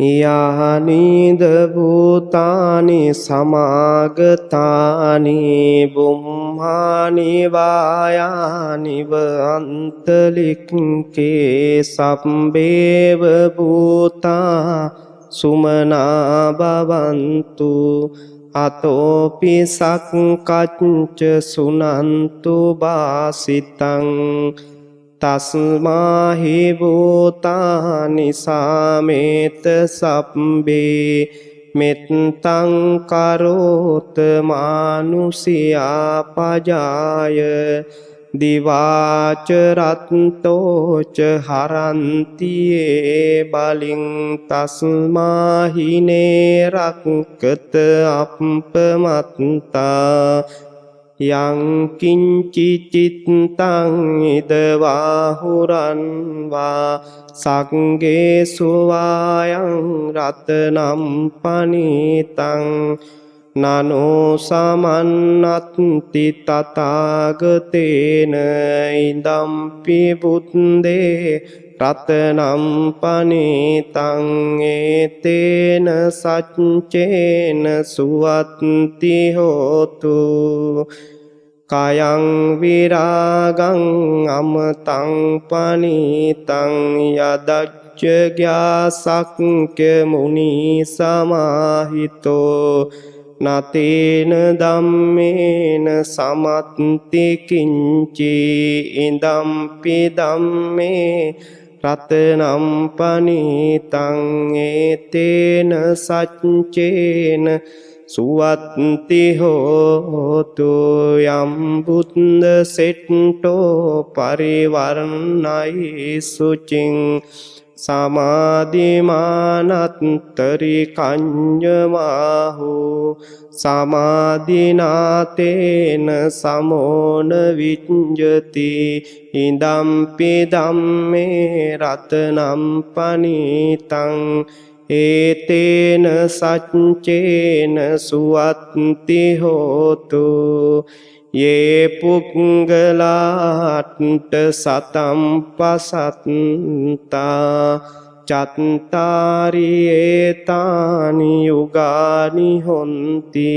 यानीद भूतानि समागतानि बुम्हानि वायानि व अन्तरिक्षे सम्भेव भूता सुमना भवन्तु अतोऽपि सक्कच्च सुनन्तु भासितं तस्माहि भूतानि सामेत सब्बे मित्तं करोत मानुषिया पजाय दिवाच रत्तोच हरन्ति ये बलिं तस्माहि नेरक्कत अपमत्ता यं किञ्चिच्चित्तं इदवाहुरन् वा सङ्गेषु वायं रत्नं पणितं ननो समन्नत्ति तथागतेन इदम्पि बुद्धे रत्नं पणितं एतेन सच्चेन सुवत्ति होतु कायं विरागं अमतं पणितं यदज्ञासक्य मुनिसमाहितो न तेन धम्मेन समत्ति किञ्चि इदम्पि धम्मे रत्नं पणितं एतेन सच्चेन सुवत्ति होतु यं बुद्धसेट्टो परिवर्णयि शुचिं समाधिमानत्तरिकञ्जमाहु समाधिनातेन समो न विञ्जति इदम्पि धम्मे रत्नं पणितं एतेन सच्चेन सुवत्ति होतु ये पुङ्गलाट् शतं पसन्ता चत्तारि एतानि युगानि होन्ति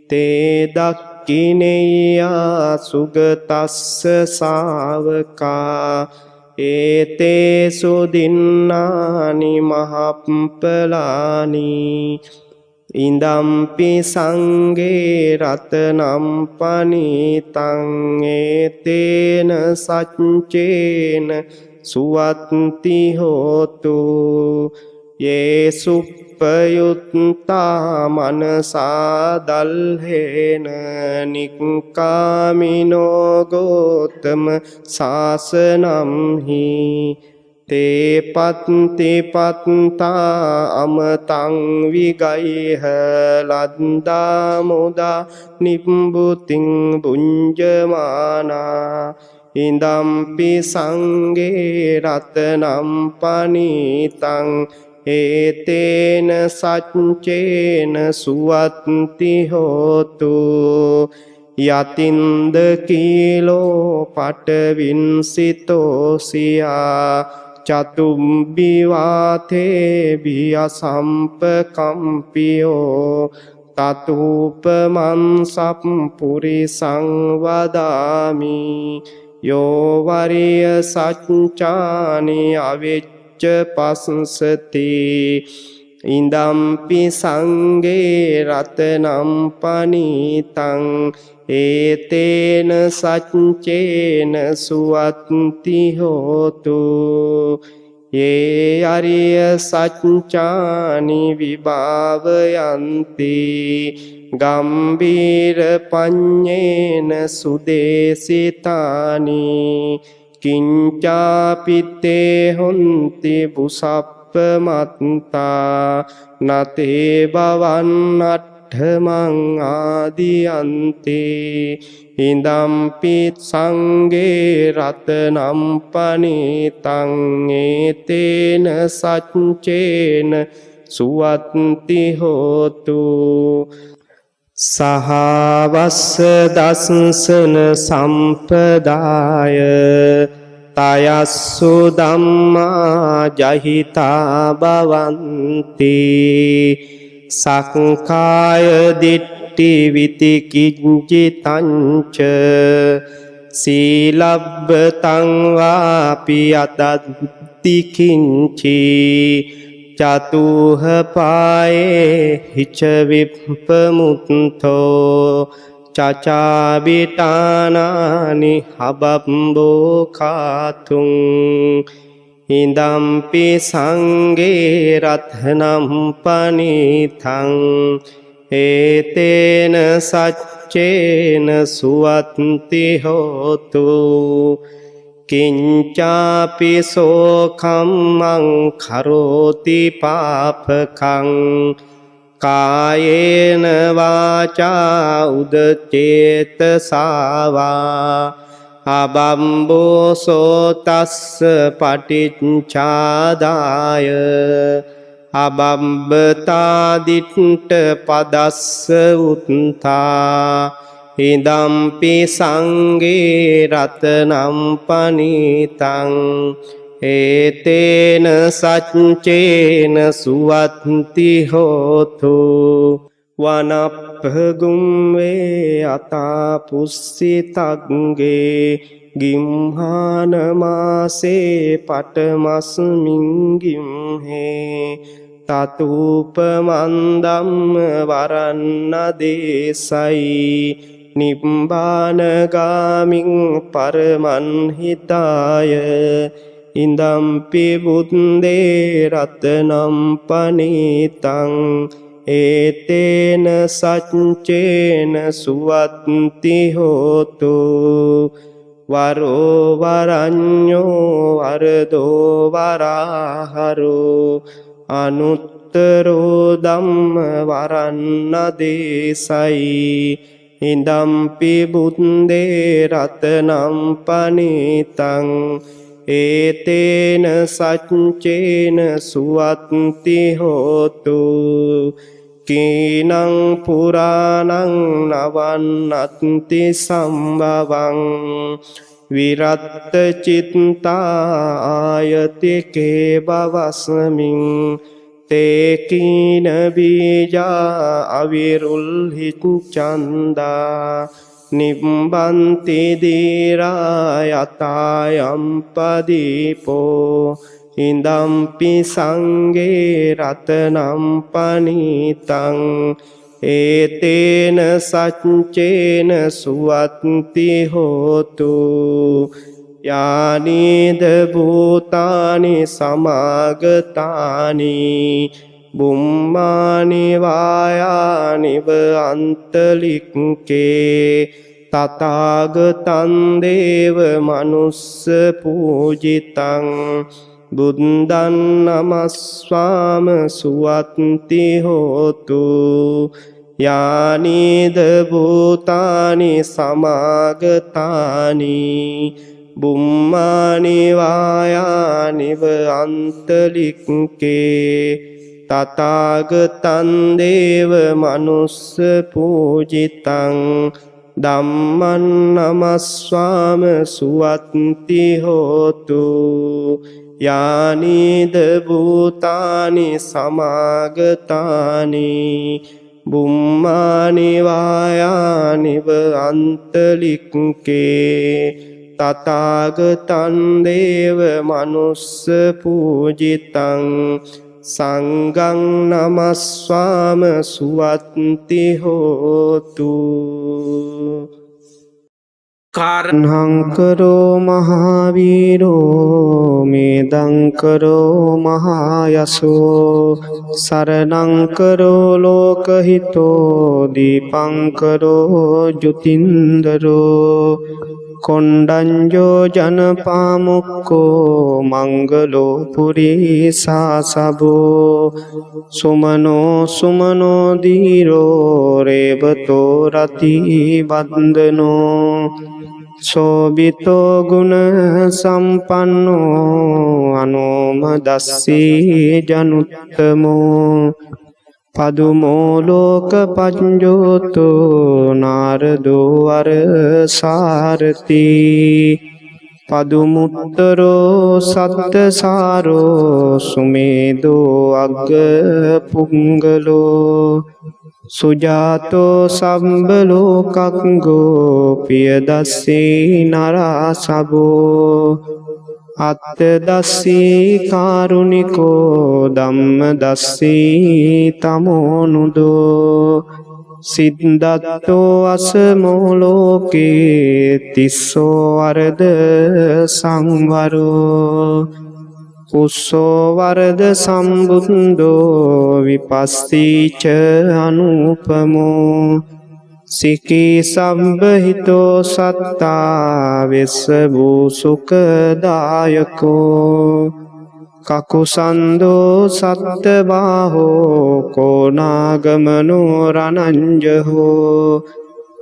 ते दक्खिनेया सुगतस्य शावका एतेषु दिन्नानि महाफलानि इदम्पि संगे रत्नं पणितं एतेन सच्चेन सुवत्ति होतु ये सुपयुक्ता मनसा दल्हेन निक्कामिनो गौतम शासनं हि ते पत्ति पत्ता अमतं विगैह लद्दा मुदा निम्बुतिं भुञ्जमाना इदम्पि संगे रत्नं पणितं एतेन सच्चेन सुवत्ति होतु यतिन्द किलो पटविंसितोऽसिया चतुम्बिवाथे बियसम्पकम्पियो ततुपमं सपुरिसं वदामि यो वर्य सच्चानि अविच्च पश्यति इदम्पि संगे रत्नं पणितं एतेन सच्चेन सुवत्ति होतु ये अर्य सच्चानि विभावयन्ति गम्भीरपञ्चेन सुदेशितानि किञ्चापि ते हन्ति भूषप्पमत्ता न ते भवन्नट्ठमं आदियन्ति इदम्पि संगे रत्नं पणितं एतेन सच्चेन सुवत्ति होतु सहावस्य दंसन संप्रदाय තයස්සු ධම්මා ජහිතා භවಂತಿ සක්කාය දිට්ඨි විතිකිච්ඡිතංච සීලබ්බතං වාපි අතත්ති කිංචි චතුහ පායේ හිච විප්පමුත්තෝ චචාබිටානානි හබම්බෝ කාතුං ඉදම්පි සංගේ රත්නම් පනිතං ඒතේන සච්චේන සුවත්ති හෝතු කිංචාපි සෝකම්මං කරෝති පාපකං කායේන වාචා උදචේතසාවා අබම්බෝසෝ තස්ස පටිච්චාදාය අබම්බතාදිට්ඨ පදස්ස උත්තා ඉදම්පි සංගේ රතනම් පනිතං ඒතේන සච්චේන සුවත්ති හෝතු වනප්පගුම් වේ අතා පුස්සිතග්ගේ ගිම්හාන මාසේ පටමස්මින් ගිම්හේ තතූපමන්දම්ම වරන්න දේසයි නිබ්බානගාමින් පරමන්හිතාය ඉදම්පි බුද්දේ රතනම් පනිතං ඒතේන සච්චේන සුවත්ති හෝතු වරෝ වරඤ්ඤෝ වරදෝ වරහරෝ අනුත්තරෝ ධම්ම වරන්න දේසයි ඉදම්පි බුද්දේ රතනම් පනිතං ඒතේන සච්චේන සුවත්ති හෝතු කීනං පුරාණං නවන්නත්ති සම්භවං විරත්ත චිත්තායතිකේ බවස්මින් තේකීන බීජා අවිරුල්හි චන්දා නිබ්බන්ති දීරා යතායම් පදීපෝ ඉදම්පි සංගේ රතනම් පනිතං ඒතේන සච්චේන සුවත්ති හෝතු යානිද භූතානි සමාගතානි බුම්මානි වායානිව අන්තලික්කේ තථාගතං දේව මනුස්ස පූජිතං බුද්ධං නමස්වාම සුවත්ති හෝතු යානිද භූතානි සමාගතානි බුම්මානි වායානිව අන්තලික්කේ තථාගතං දේව මනුස්ස පූජිතං ධම්මං නමස්වාම සුවත්ති හෝතු යානිද භූතානි සමාගතානි බුම්මානි වායානිව අන්තලික්කේ තථාගතං දේව මනුස්ස පූජිතං සංඝං නමස්වාම සුවත්ති හෝතු කාරණංකරෝ මහාවීරෝ මේදංකරෝ මහායසෝ සරණංකරෝ ලෝකහිතෝ දීපංකරෝ ජුතින්දරෝ කොණ්ඩඤ්ඤෝ ජනපාමුක්කෝ මංගලෝ පුරීසාසබෝ සුමනෝ සුමනෝ දීරෝ රේවතෝ රති වන්දනෝ සෝබිතෝ ගුණ සම්පන්නෝ අනෝමදස්සී ජනුත්තමෝ පදුමෝ ලෝක පඤ්ඤෝතෝ නාරදෝ වර සාරති පදුමුත්තරෝ සත්තසාරෝ සුමේදෝ අග්ග පුංගලෝ සුජාතෝ සම්බලෝකංගෝ පියදස්සී නරාසබෝ අත්තදස්සී කාරුණිකෝ ධම්මදස්සී තමෝනුදෝ සිද්ධත්තෝ අසමෝ ලෝකේ තිස්සෝ වරද සංවරෝ උස්සෝ වරද සම්බුද්ධෝ විපස්සීච අනුපමෝ සිකී සම්බහිතෝ සත්තා වෙස්ස භූසුකදායකෝ කකුසන්දෝ සත්තබාහෝ කෝනාගමනෝ රණංජහෝ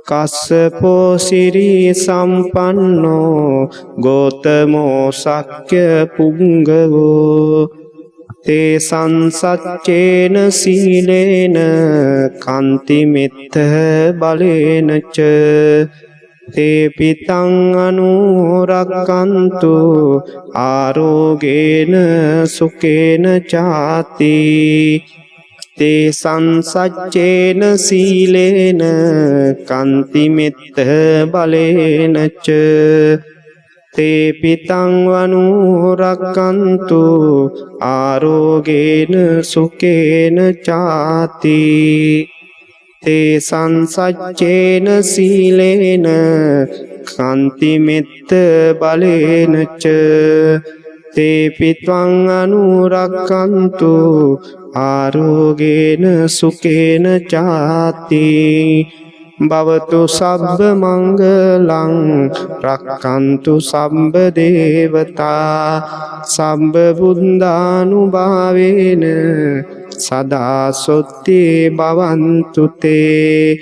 කස්සපෝ සිරී සම්පන්නෝ ගෝතමෝ සක්්‍ය පුංගවෝ තේ සංසච්චේන සීලේන කන්තිමිත්ත බලේනච තේ පිතං අනුරක්කන්තු ආරෝගේන සුකේන චාති තේ සංසච්චේන සීලේන කන්තිමිත්ත බලේනච තේ පිතං අනුරක්කන්තු ආරෝගේන සුකේන චාති තේ සංසච්චේන සීලේන කන්තිමිත්ත බලේනච තේ පිත්වං අනුරක්කන්තු ආරෝගේන සුකේන චාති භවතු සබ්බ මංගලං රක්칸තු සම්බ දේවතා සම්බ බුද්ධානුභාවේන සදා සොත්ති භවන්තු තේ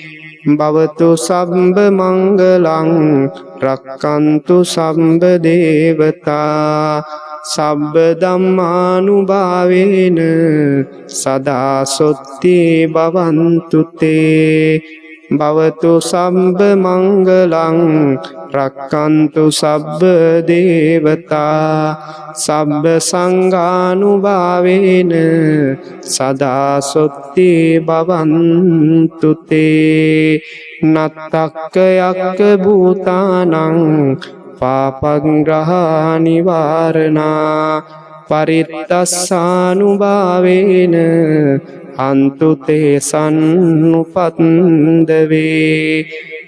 භවතු සම්බ මංගලං රක්칸තු සම්බ දේවතා සබ්බ ධම්මානුභාවේන සදා සොත්ති භවන්තු තේ භවතු සම්බ මංගලං රක්칸තු සබ්බ දේවතා සබ්බ සංඝානුභාවේන සදා සොත්ති භවන්තු තේ නත්තක්ක යක්ක භූතානං පාපග්‍රහා නිවාරණා පරිත්තස්සානුභාවේන අන්තු තේසන්නුපන්දවේ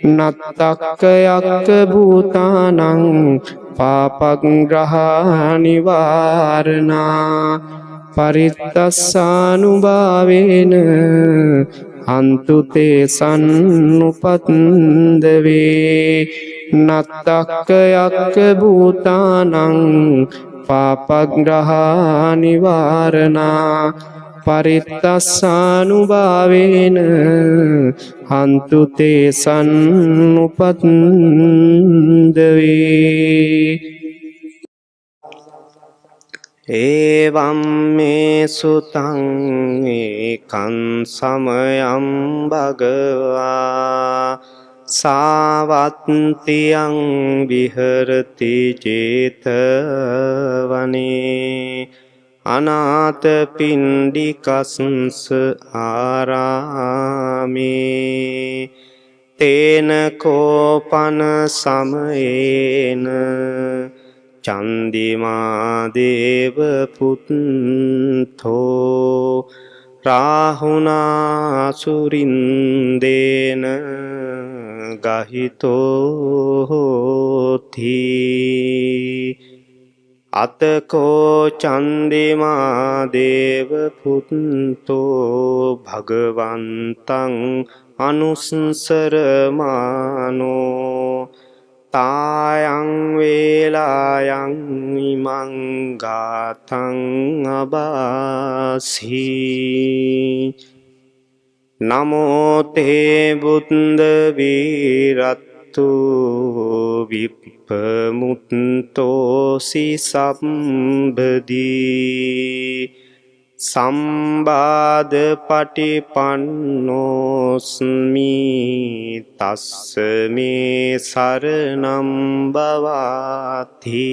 නත්තක්ක යක්ක භූතානං පාපග්‍රහා නිවාරණා පරිත්තස්සානුභාවේන අන්තු තේසන්නුපන්දවේ නත්තක්ක යක්ක භූතානං පාපග්‍රහා නිවාරණා පරිත්තස්සානුභාවේන හන්තු තේසන්නුපන්දවේ ඒවම් මේ සුතං ඒකං සමයං භගවා සාවත්තියං විහරති චේතවනේ අනාථපිණ්ඩිකස්ස ආරාමේ තේන කෝපන සමයේන චන්දිමා දේව පුත්තෝ රාහුනා සුරින්දේන ගහිතෝති අතකෝ චන්දිමා දේව පුත්තෝ භගවන්තං අනුස්සරමානෝ තායං වේලායන් ඉමං ගාතං අබාසී නමෝ තේ බුද්ධ වීරත්තු විප්පමුත්තෝසි සම්බදී සම්බාධ පටිපන්නෝස්මි තස්ස මේ සරණම් බවාති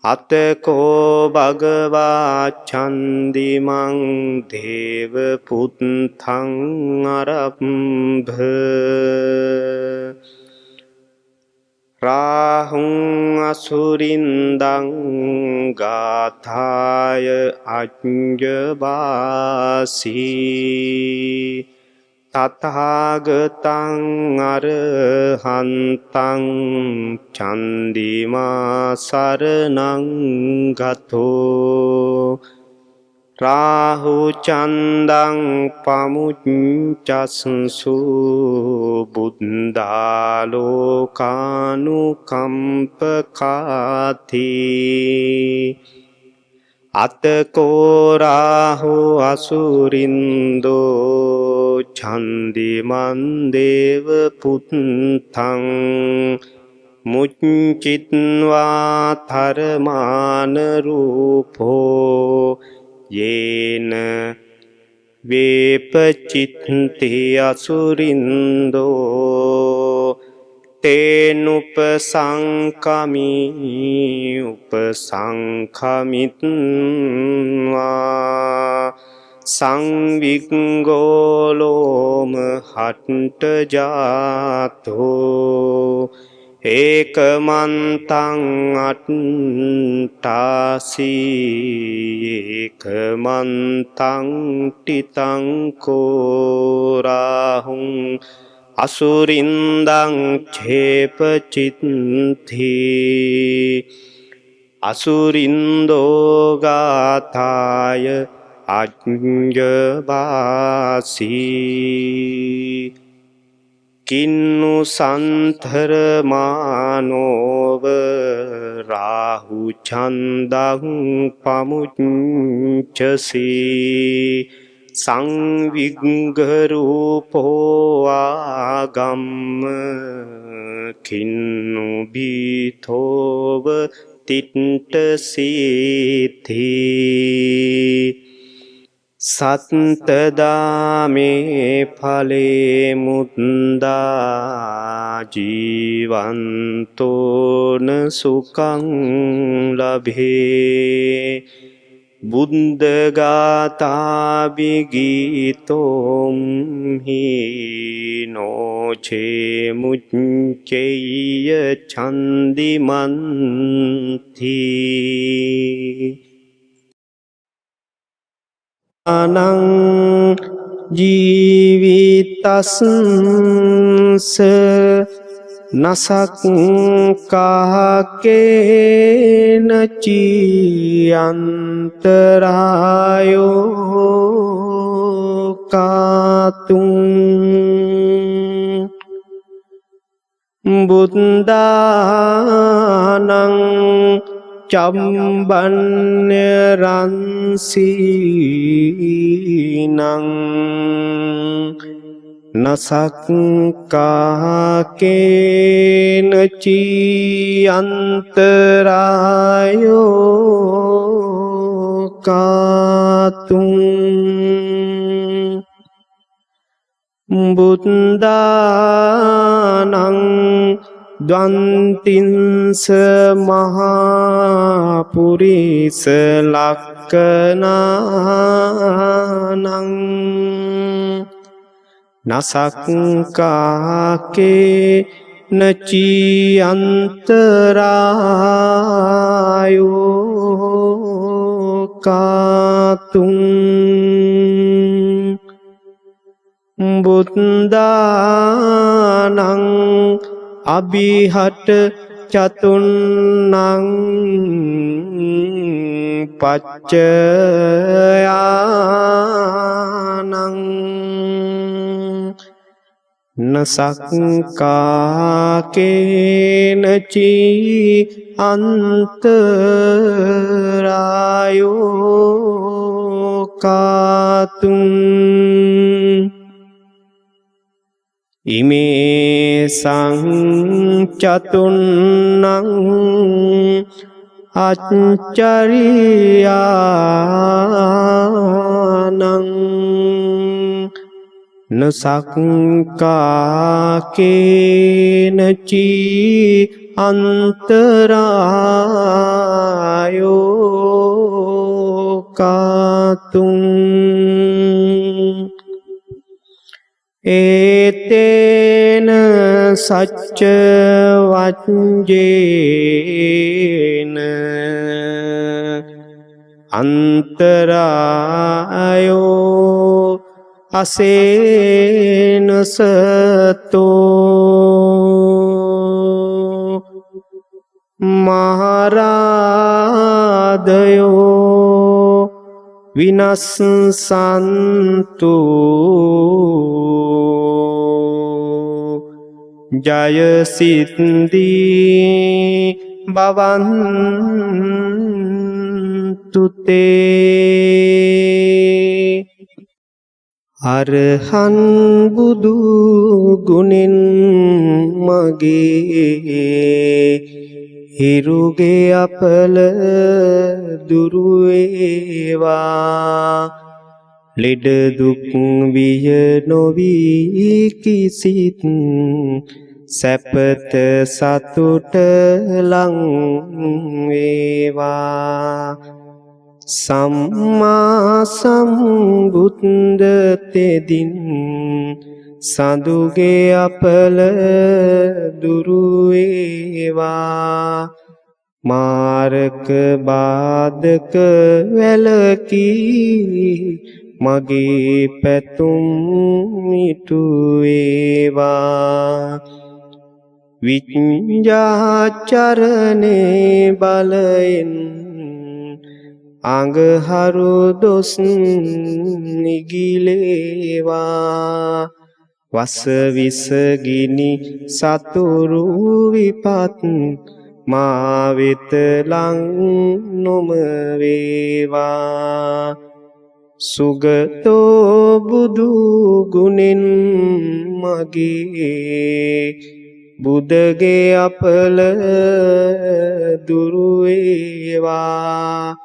අතකෝ භගවා චන්දිමං දේව පුත්තං අරම්භ රාහුං අසුරින්දං ගාථාය අඤ්ඤවාසී තථාගතං අරහන්තං චන්දිමා සරණං ගතෝ රාහු චන්දං පමුච්චස්සු බුද්ධාලෝකානුකම්පකාති අතකෝ රාහු අසුරින්දෝ චන්දිමන් දේව පුත්තං මුච්චිත්වා තරමාන රූපෝ යේන වේපචිත්තේ අසුරින්දෝ තේනුපසංකමි උපසංඛමිත්වා සංවිග්ගෝලෝම හට්ට ජාතෝ ඒකමන්තං අට්ඨාසී ඒකමන්තං ටිතං කෝරාහුං අසුරින්දං ඡේපචිත්ති අසුරින්දෝ ගාථාය අඤ්ඤවාසී කින්නු සන්තරමානෝව රාහු චන්දං පමුච්චසී සංවිග්ගරූපෝ ආගම්ම කින්නු බීතෝව තිට්ඨසීති සත්තදාමේ ඵලේ මුද්දා ජීවන්තෝන සුඛං ලභේ බුද්ධ ගාථා විගීතෝම් හීනෝචේ මුච්චේය චන්දිමන්ති අනං ජීවිතස්ස නසක්කාකේන චියන්තරායෝ කාතුං බුද්ධානං චම්බන්‍ය රන්සීනං නසක්කාකේන චියන්තරායෝ කාතුං බුද්ධානං ද්වන්තින්ස මහා පුරිස ලක්ඛනානං නසක්කාකේ නචියන්තරායෝ කාතුං බුද්ධානං අභිහට චතුන්නං පච්චයානං නසක්කාකේනචි අන්තරායෝ කාතුං ඉමේ සංචතුන්නං අච්චරියානං නසක්කාකේනචි අන්තරායෝ කාතුං ඒතේන සච්ච වච්ජේන අන්තරායෝ අසේනසතෝ මහරාදයෝ විනස්සන්තු ජයසිද්දී බවන්තුතේ අරහන් බුදු ගුණෙන් මගේ හිරුගේ අපල දුරු වේවා ලෙඩ දුක් විය නොවී කිසිත් සැපත සතුට ලං වේවා සම්මා සම්බුද්ධ තෙදින් සඳුගේ අපල දුරු වේවා මාරක බාධක වැළකී මගේ පැතුම් ඉටු වේවා විඤ්ඤාචරණේ බලෙන් අඟහරු දොස් නිගිලේවා වස විස ගිනි සතුරු විපත් මා වෙත ලං නොම වේවා සුගතෝ බුදු ගුණෙන් මගේ බුදගේ අපල දුරු වේවා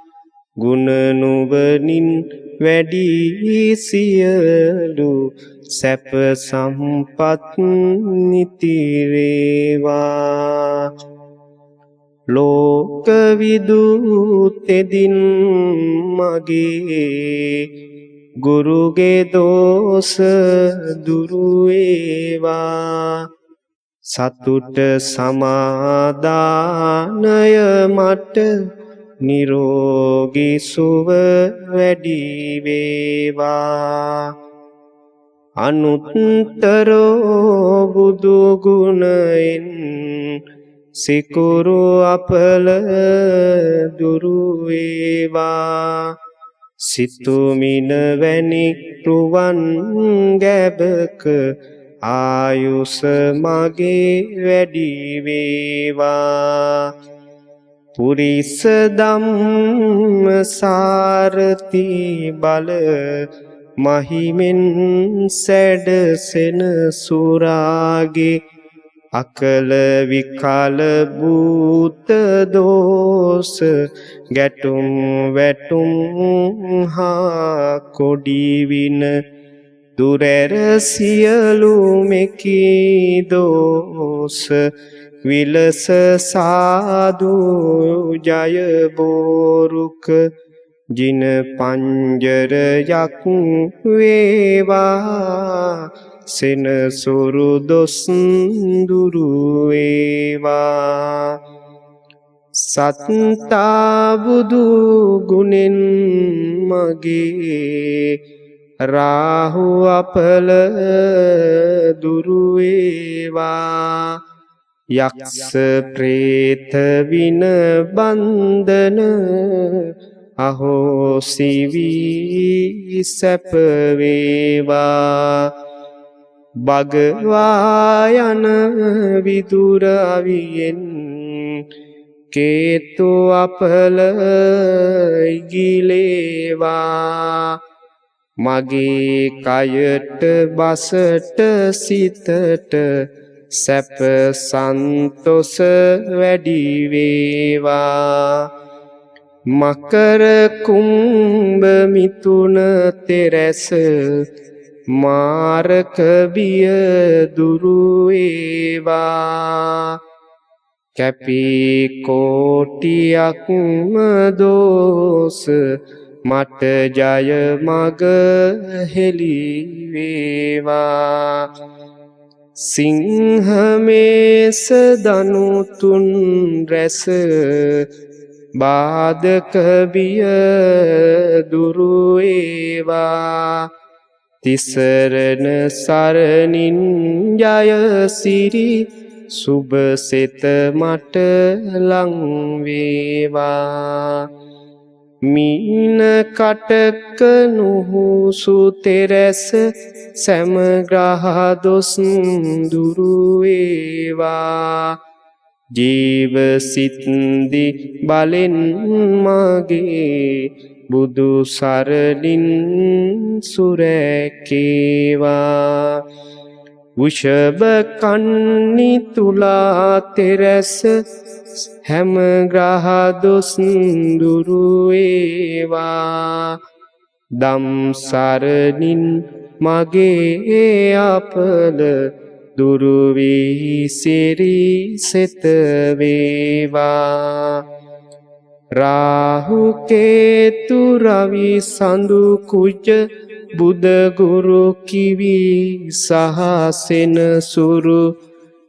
ගුණ නුවණින් වැඩි සියලු සැප සම්පත් නිති වේවා ලෝක විදුතෙදින් මගේ ගුරුගේ දෝෂ දුරු වේවා සතුට සමාදානය මට නිරෝගී සුව වැඩි වේවා අනුත්තරෝ බුදු ගුණෙන් සිකුරු අපල දුරු වේවා සිතුමින වැනි රුවන් ගැබක ආයුෂ මගේ වැඩි වේවා පුරිස ධම්ම සාරති බල මහිමෙන් සැඩසෙන සුරාගේ අකල විකල භූත දෝෂ ගැටුම් වැටුම් හා කොඩි වින දුරැර සියලු මෙකී දෝෂ විලස සාදු ජය බෝරුක ජින පංජරයක් වේවා සෙනසුරු දොස් දුරු වේවා සත්තා බුදු ගුණෙන් මගේ රාහු අපල දුරු වේවා යක්ෂ ප්‍රේත වින බන්ධන අහෝසි වී සැප වේවා භගවා යන විදුර අවියෙන් කේතු අපල ඉගිලේවා මගේ කයට බසට සිතට සැප සන්තොස වැඩි වේවා මකර කුම්භ මිථුන තෙරැස මාරක බිය දුරු වේවා කැපී කෝටියක්ම දෝස මට ජය මග හෙළි වේවා සිංහමේස දනු තුන් රැස බාධක බිය දුරු වේවා තිසරණ සරණින් ජය සිරි සුබ සෙත මට ලං වේවා මීන කටක නුහුසු තෙරැස සෑම ග්‍රහ දොස් දුරු වේවා ජීව සිත්දි බලෙන් මගේ බුදු සරණින් සුරැකේවා වෘෂභ කන්නි තුලා තෙරැස හැම ග්‍රහ දොස් දුරු වේවා දම් සරණින් මගේ අපල දුරු වී සිරි සෙත වේවා රාහු කේතු රවි සඳු කුජ බුද ගුරු කිවි සහසෙන සුරු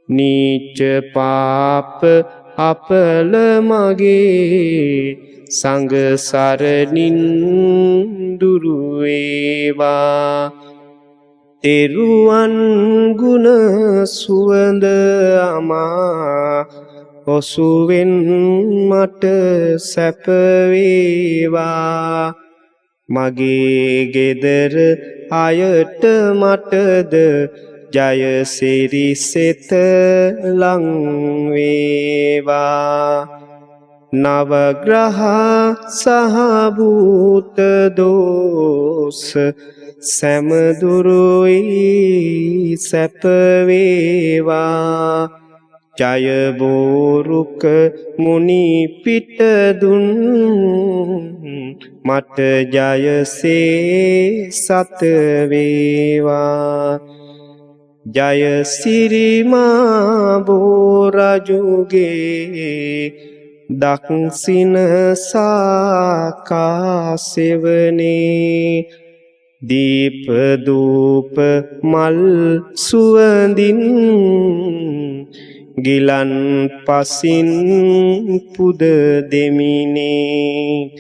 නීච පාප අපල මගේ සංඝ සරණින් දුරු වේවා තෙරුවන් ගුණ සුවඳ අමා ඔසුවෙන් මට සැප වේවා මගේ ගෙදර අයට මටද ජය සිරි සෙත ලං වේවා නවග්‍රහ සහ භූත දෝස සෑම දුරුයි සැප වේවා ජය බෝරුක මුනි පිට දුන් මට ජයසේ සත වේවා ජය සිරිමා බෝරජුගේ දක්සින සාකාසෙවනේ දීප දූප මල් සුවඳින් ගිලන් පසින් පුද දෙමිනේ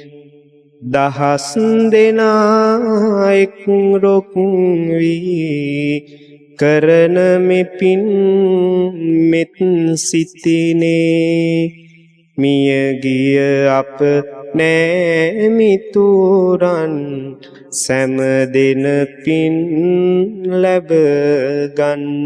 දහස් දෙනා එක් රොක් වී කරන මෙපින් මෙත් සිතිනේ මියගිය අප නෑමිතුරන් සෑම දෙන පින් ලැබ ගන්න